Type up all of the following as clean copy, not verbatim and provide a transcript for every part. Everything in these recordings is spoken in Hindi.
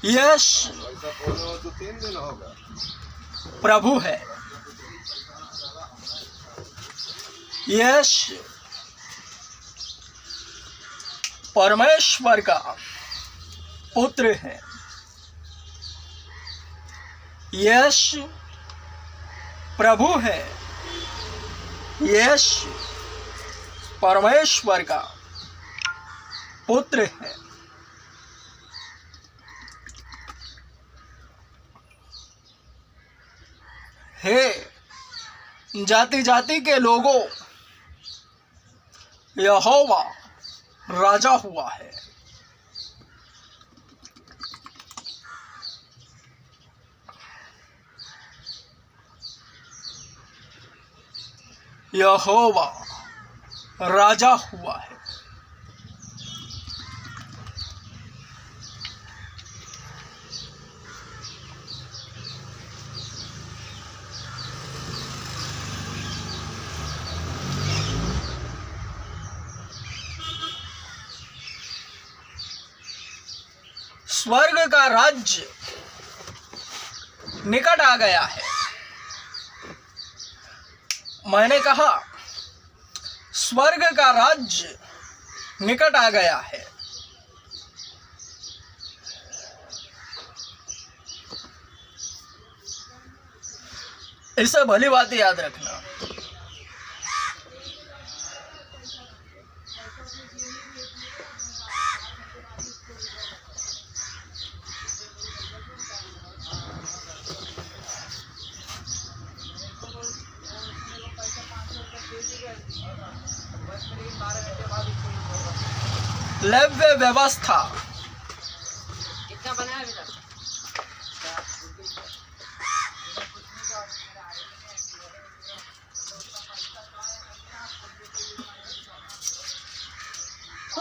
यश प्रभु है, यश परमेश्वर का पुत्र है, यश प्रभु है, यश परमेश्वर का पुत्र है। हे जाति जाति के लोगों, यहोवा राजा हुआ है। यहोवा राजा हुआ है। स्वर्ग का राज्य निकट आ गया है। मैंने कहा स्वर्ग का राज्य निकट आ गया है। इसे भली बात याद रखना। लव्य व्यवस्था कितना बना है अभी तक?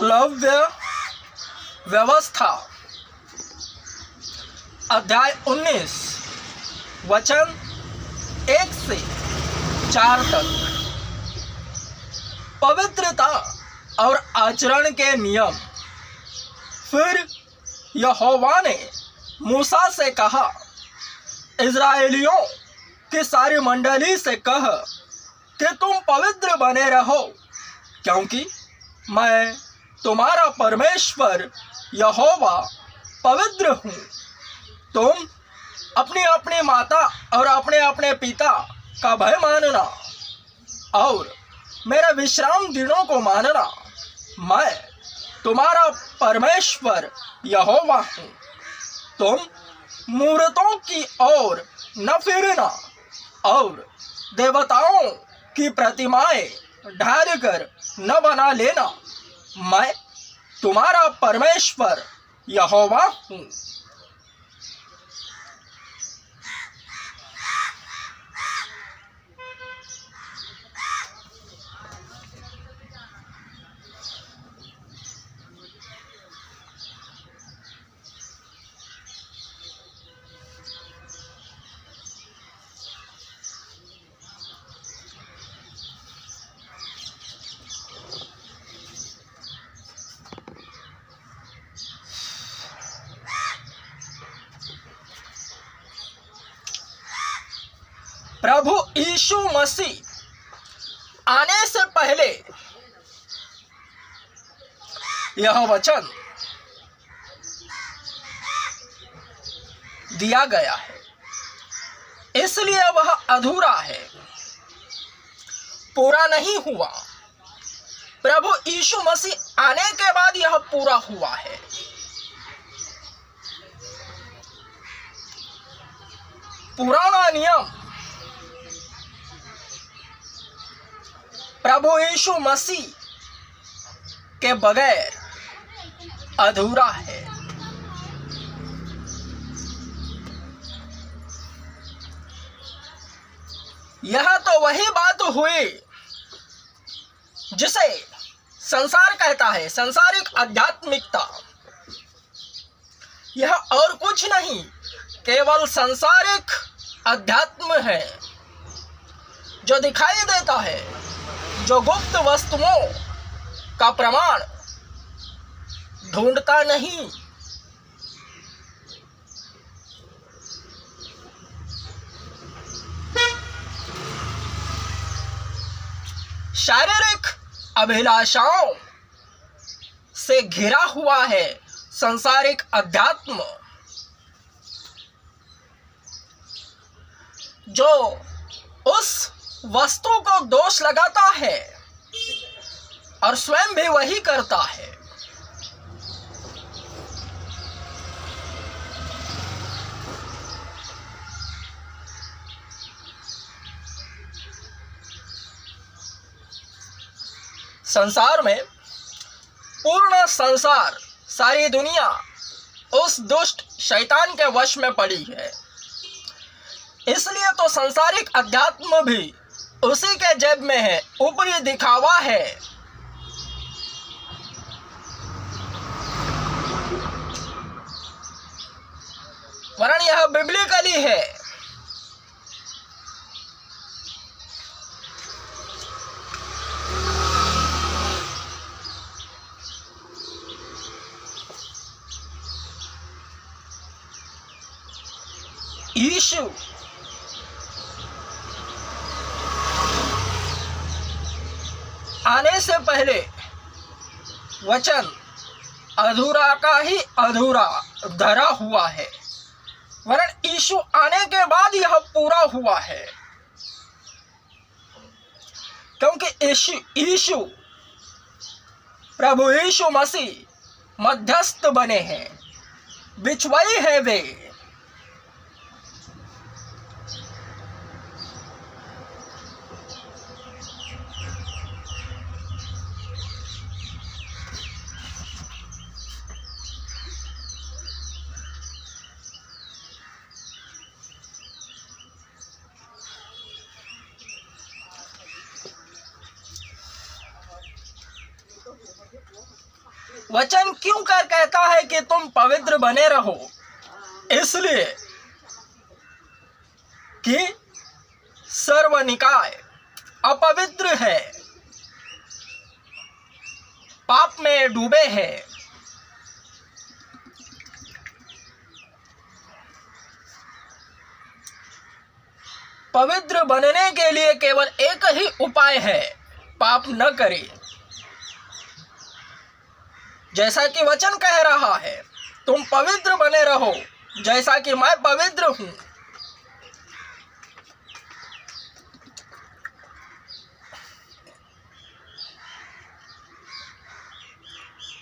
लव्य व्यवस्था अध्याय 19 वचन 1 से 4 तक पवित्रता और आचरण के नियम। फिर यहोवा ने मूसा से कहा, इज़राइलियों की सारी मंडली से कह कि तुम पवित्र बने रहो, क्योंकि मैं तुम्हारा परमेश्वर यहोवा पवित्र हूँ। तुम अपनी अपनी माता और अपने अपने पिता का भय मानना और मेरे विश्राम दिनों को मानना। मैं तुम्हारा परमेश्वर यहोवा हूँ। तुम मूर्तों की ओर न फिरना और देवताओं की प्रतिमाएं ढाल कर न बना लेना। मैं तुम्हारा परमेश्वर यहोवा हूँ। प्रभु यीशु मसीह आने से पहले यह वचन दिया गया है, इसलिए वह अधूरा है, पूरा नहीं हुआ। प्रभु यीशु मसीह आने के बाद यह पूरा हुआ है। पुराना नियम प्रभु यीशु मसीह के बगैर अधूरा है। यह तो वही बात हुई जिसे संसार कहता है, संसारिक आध्यात्मिकता। यह और कुछ नहीं, केवल संसारिक अध्यात्म है जो दिखाई देता है, जो गुप्त वस्तुओं का प्रमाण ढूंढता नहीं। शारीरिक अभिलाषाओं से घिरा हुआ है सांसारिक अध्यात्म, जो उस वस्तु को दोष लगाता है और स्वयं भी वही करता है। संसार में पूर्ण संसार, सारी दुनिया उस दुष्ट शैतान के वश में पड़ी है। इसलिए तो सांसारिक अध्यात्म भी उसी के जेब में है, ऊपरी दिखावा है। वरन यह बिब्लिकली है। यीशु आने से पहले वचन अधूरा का ही अधूरा धरा हुआ है, वरन यीशु आने के बाद यह पूरा हुआ है। क्योंकि यीशु प्रभु यीशु मसीह मध्यस्थ बने हैं, बिचवाई है वे। वचन क्यों कर कहता है कि तुम पवित्र बने रहो? इसलिए कि सर्वनिकाय अपवित्र है, पाप में डूबे हैं। पवित्र बनने के लिए केवल एक ही उपाय है, पाप न करे। जैसा कि वचन कह रहा है, तुम पवित्र बने रहो जैसा कि मैं पवित्र हूं।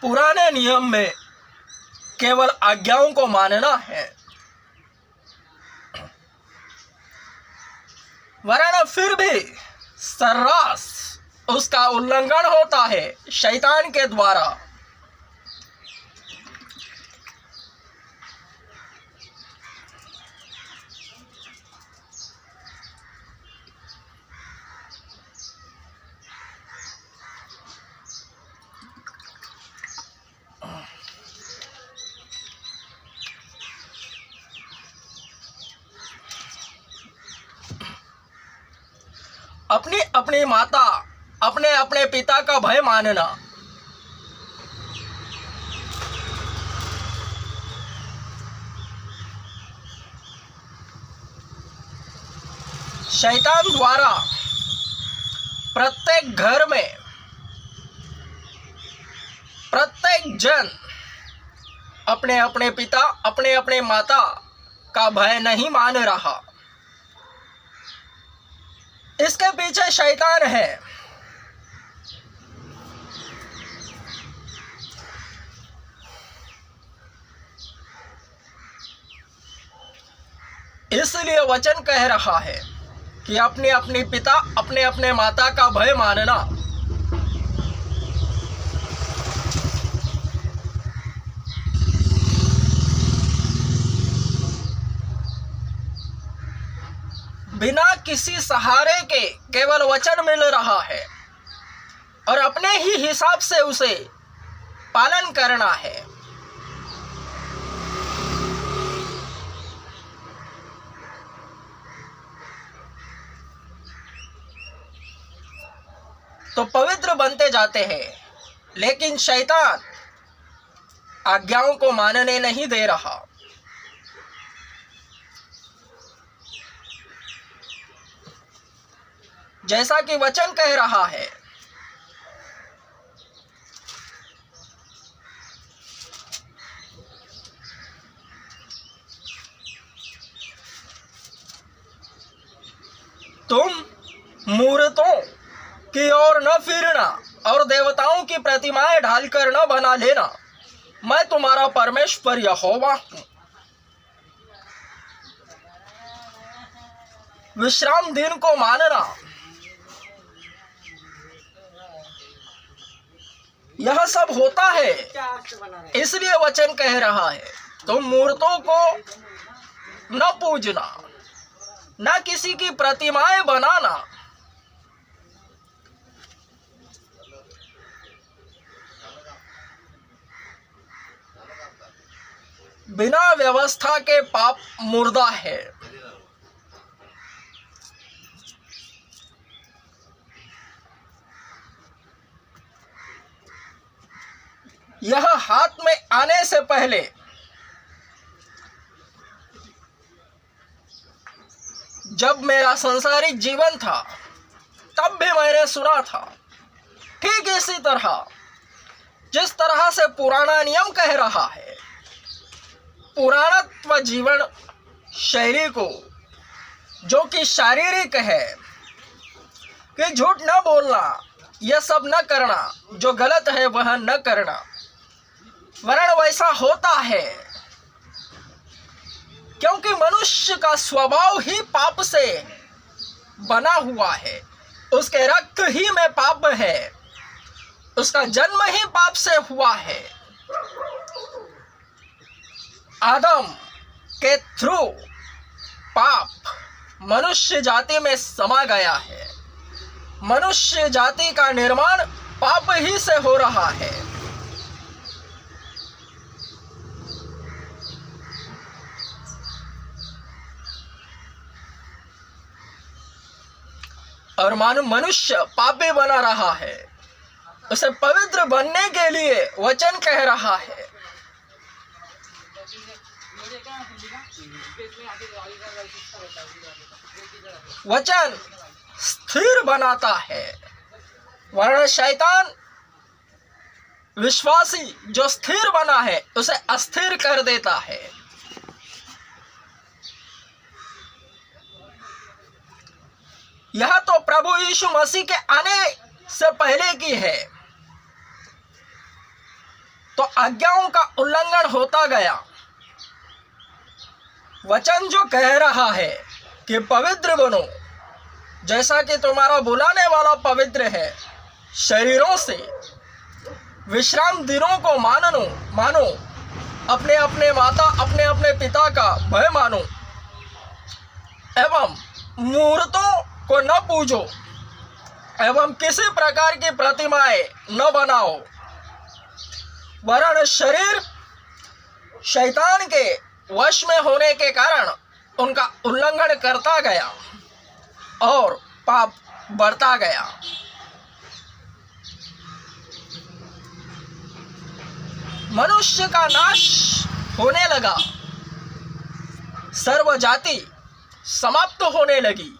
पुराने नियम में केवल आज्ञाओं को मानना है, वरना फिर भी सर्रास उसका उल्लंघन होता है शैतान के द्वारा। अपनी अपनी माता, अपने अपने पिता का भय मानना, शैतान द्वारा प्रत्येक घर में प्रत्येक जन अपने अपने पिता, अपने अपने माता का भय नहीं मान रहा। इसके पीछे शैतान है। इसलिए वचन कह रहा है कि अपने अपने पिता, अपने अपने माता का भय मानना। बिना किसी सहारे के केवल वचन मिल रहा है और अपने ही हिसाब से उसे पालन करना है। तो पवित्र बनते जाते हैं, लेकिन शैतान आज्ञाओं को मानने नहीं दे रहा। जैसा कि वचन कह रहा है मूर्तों की ओर न फिरना और देवताओं की प्रतिमाएं ढालकर न बना लेना। मैं तुम्हारा परमेश्वर यहोवा हूं। विश्राम दिन को मानना, यह सब होता है इसलिए वचन कह रहा है तुम मूर्तों को न पूजना, न किसी की प्रतिमाएं बनाना। बिना व्यवस्था के पाप मुर्दा है। यह हाथ में आने से पहले जब मेरा सांसारिक जीवन था तब भी मैंने सुना था, ठीक इसी तरह जिस तरह से पुराना नियम कह रहा है। पुराणत्व जीवन शैली को, जो कि शारीरिक है, कि झूठ न बोलना, यह सब न करना, जो गलत है वह न करना, वरन वैसा होता है क्योंकि मनुष्य का स्वभाव ही पाप से बना हुआ है। उसके रक्त ही में पाप है, उसका जन्म ही पाप से हुआ है। आदम के थ्रू पाप मनुष्य जाति में समा गया है। मनुष्य जाति का निर्माण पाप ही से हो रहा है। और मनुष्य पापी बना रहा है। उसे पवित्र बनने के लिए वचन कह रहा है। वचन स्थिर बनाता है, वरना शैतान विश्वासी जो स्थिर बना है उसे अस्थिर कर देता है। यह तो प्रभु यीशु मसीह के आने से पहले की है, तो आज्ञाओं का उल्लंघन होता गया। वचन जो कह रहा है कि पवित्र बनो जैसा कि तुम्हारा बुलाने वाला पवित्र है, शरीरों से विश्राम दिनों को मानो, अपने अपने माता अपने अपने पिता का भय मानो, एवं मूर्तों को न पूजो, एवं किसी प्रकार की प्रतिमाएं न बनाओ, वरन शरीर शैतान के वश में होने के कारण उनका उल्लंघन करता गया और पाप बढ़ता गया। मनुष्य का नाश होने लगा, सर्व जाति समाप्त होने लगी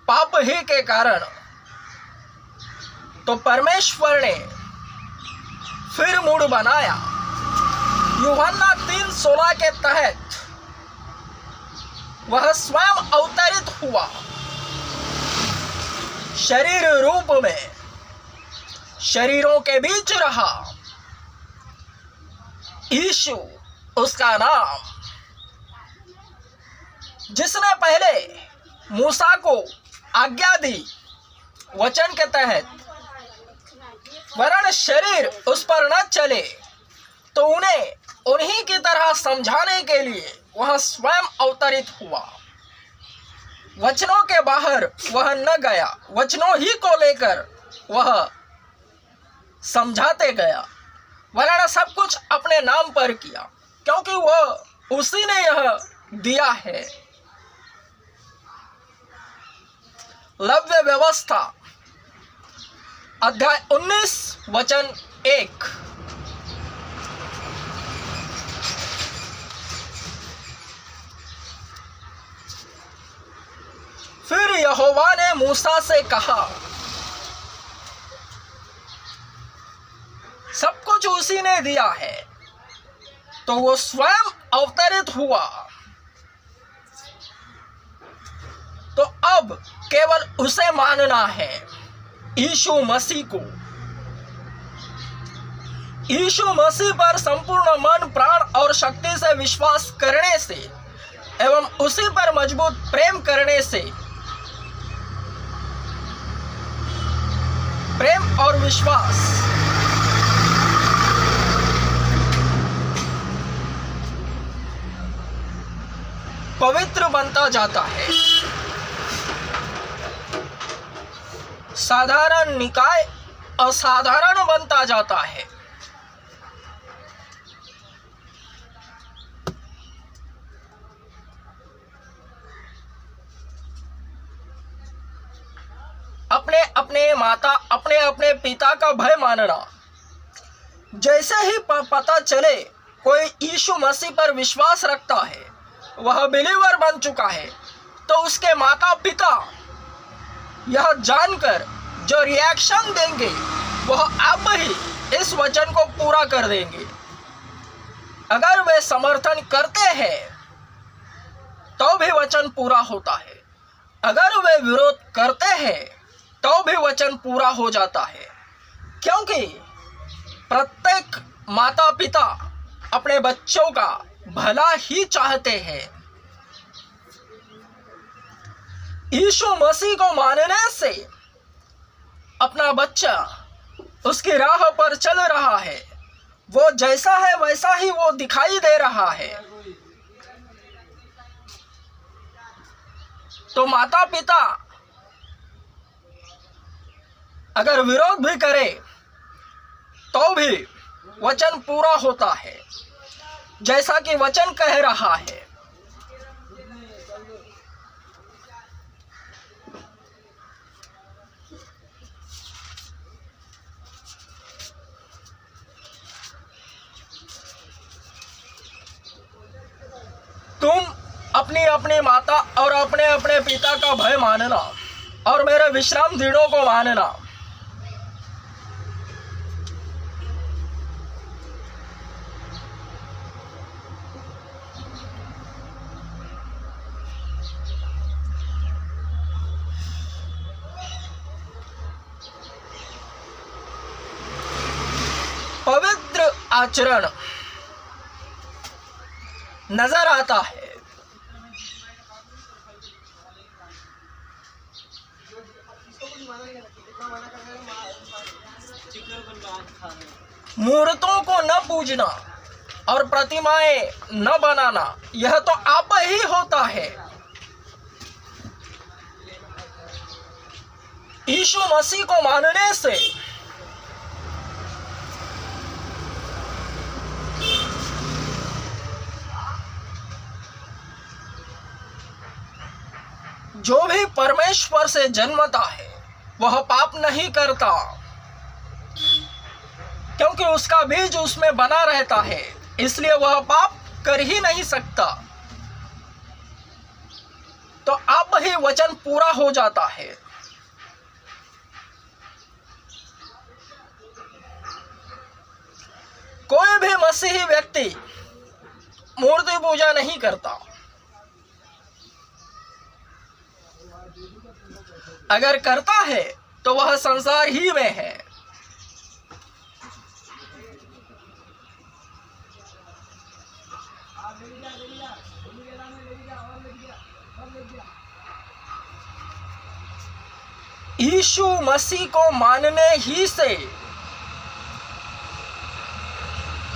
पाप ही के कारण। तो परमेश्वर ने फिर मूड बनाया। यूहन्ना 3:16 के तहत वह स्वयं अवतरित हुआ शरीर रूप में, शरीरों के बीच रहा। यीशु उसका नाम, जिसने पहले मूसा को आज्ञा दी वचन के तहत, वरन शरीर उस पर न चले, तो उन्हें उन्हीं की तरह समझाने के लिए वह स्वयं अवतरित हुआ। वचनों के बाहर वह न गया, वचनों ही को लेकर वह समझाते गया, वरन सब कुछ अपने नाम पर किया, क्योंकि वह उसी ने यह दिया है। लव्य व्यवस्था अध्याय 19 वचन 1। फिर यहोवा ने मूसा से कहा, सब कुछ उसी ने दिया है, तो वो स्वयं अवतरित हुआ। तो अब केवल उसे मानना है, यीशु मसीह को। यीशु मसीह पर संपूर्ण मन, प्राण और शक्ति से विश्वास करने से एवं उसी पर मजबूत प्रेम करने से प्रेम और विश्वास पवित्र बनता जाता है। साधारण निकाय असाधारण बनता जाता है। अपने अपने माता, अपने अपने पिता का भय मानना। जैसे ही पता चले कोई यीशु मसीह पर विश्वास रखता है, वह बिलीवर बन चुका है, तो उसके माता पिता यह जानकर जो रिएक्शन देंगे वह आप ही इस वचन को पूरा कर देंगे। अगर वे समर्थन करते हैं तो भी वचन पूरा होता है, अगर वे विरोध करते हैं तो भी वचन पूरा हो जाता है, क्योंकि प्रत्येक माता पिता अपने बच्चों का भला ही चाहते हैं। यीशु मसीह को मानने से अपना बच्चा उसकी राह पर चल रहा है, वो जैसा है वैसा ही वो दिखाई दे रहा है। तो माता पिता अगर विरोध भी करे तो भी वचन पूरा होता है, जैसा कि वचन कह रहा है। तुम अपनी अपनी माता और अपने अपने पिता का भय मानना और मेरे विश्राम दिनों को मानना। पवित्र आचरण नजर आता है। मूर्तों को न पूजना और प्रतिमाएं न बनाना, यह तो आप ही होता है। यीशु मसीह को मानने से जो भी परमेश्वर से जन्मता है वह पाप नहीं करता, क्योंकि उसका बीज उसमें बना रहता है, इसलिए वह पाप कर ही नहीं सकता। तो अब ही वचन पूरा हो जाता है। कोई भी मसीही व्यक्ति मूर्ति पूजा नहीं करता। अगर करता है तो वह संसार ही में है। यीशु मसीह को मानने ही से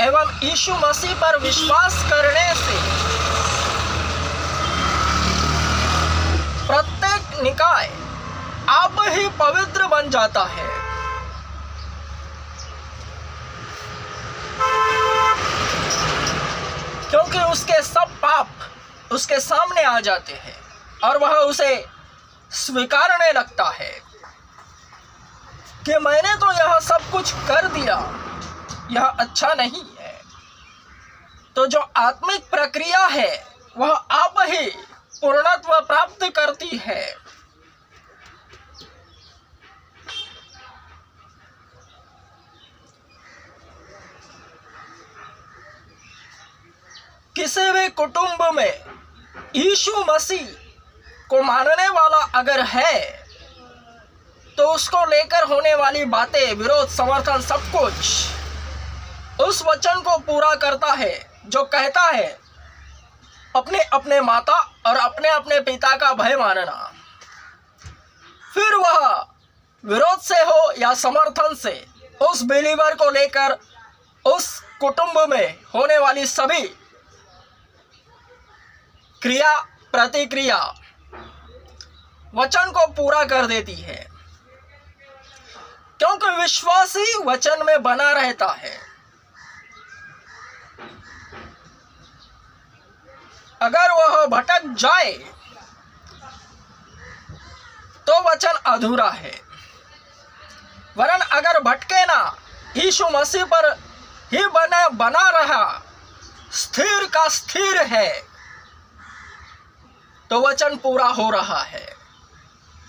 एवं यीशु मसीह पर विश्वास करने से प्रत्येक निकाय आप ही पवित्र बन जाता है। क्योंकि उसके सब पाप उसके सामने आ जाते हैं और वह उसे स्वीकारने लगता है कि मैंने तो यह सब कुछ कर दिया, यह अच्छा नहीं है। तो जो आत्मिक प्रक्रिया है वह आप ही पूर्णत्व प्राप्त करती है। किसी भी कुटुंब में यीशु मसीह को मानने वाला अगर है तो उसको लेकर होने वाली बातें, विरोध, समर्थन, सब कुछ उस वचन को पूरा करता है जो कहता है अपने अपने माता और अपने अपने पिता का भय मानना। फिर वह विरोध से हो या समर्थन से, उस बिलीवर को लेकर उस कुटुंब में होने वाली सभी क्रिया प्रतिक्रिया वचन को पूरा कर देती है, क्योंकि विश्वासी वचन में बना रहता है। अगर वह भटक जाए तो वचन अधूरा है, वरन अगर भटके ना, यीशु मसीह पर ही बना रहा, स्थिर का स्थिर है, तो वचन पूरा हो रहा है।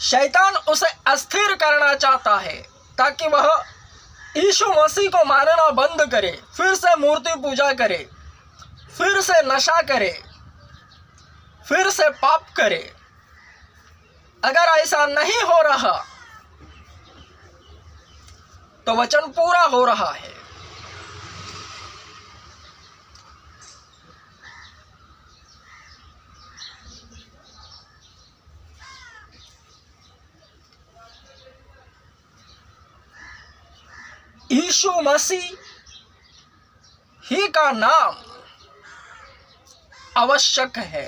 शैतान उसे अस्थिर करना चाहता है ताकि वह यीशु मसीह को मानना बंद करे, फिर से मूर्ति पूजा करे, फिर से नशा करे, फिर से पाप करे। अगर ऐसा नहीं हो रहा तो वचन पूरा हो रहा है। यीशु मसीह ही का नाम आवश्यक है।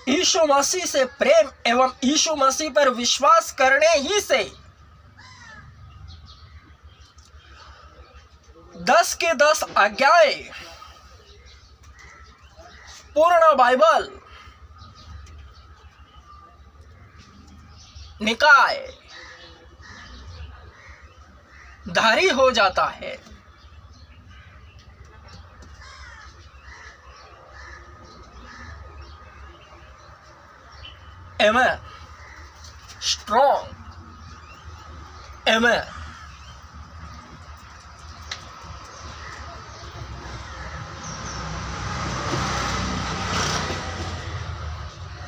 यीशु मसीह से प्रेम एवं यीशु मसीह पर विश्वास करने ही से 10 की 10 आज्ञाएं, पूर्ण बाइबल, निकाय धारी हो जाता है। Amen. Strong. Amen.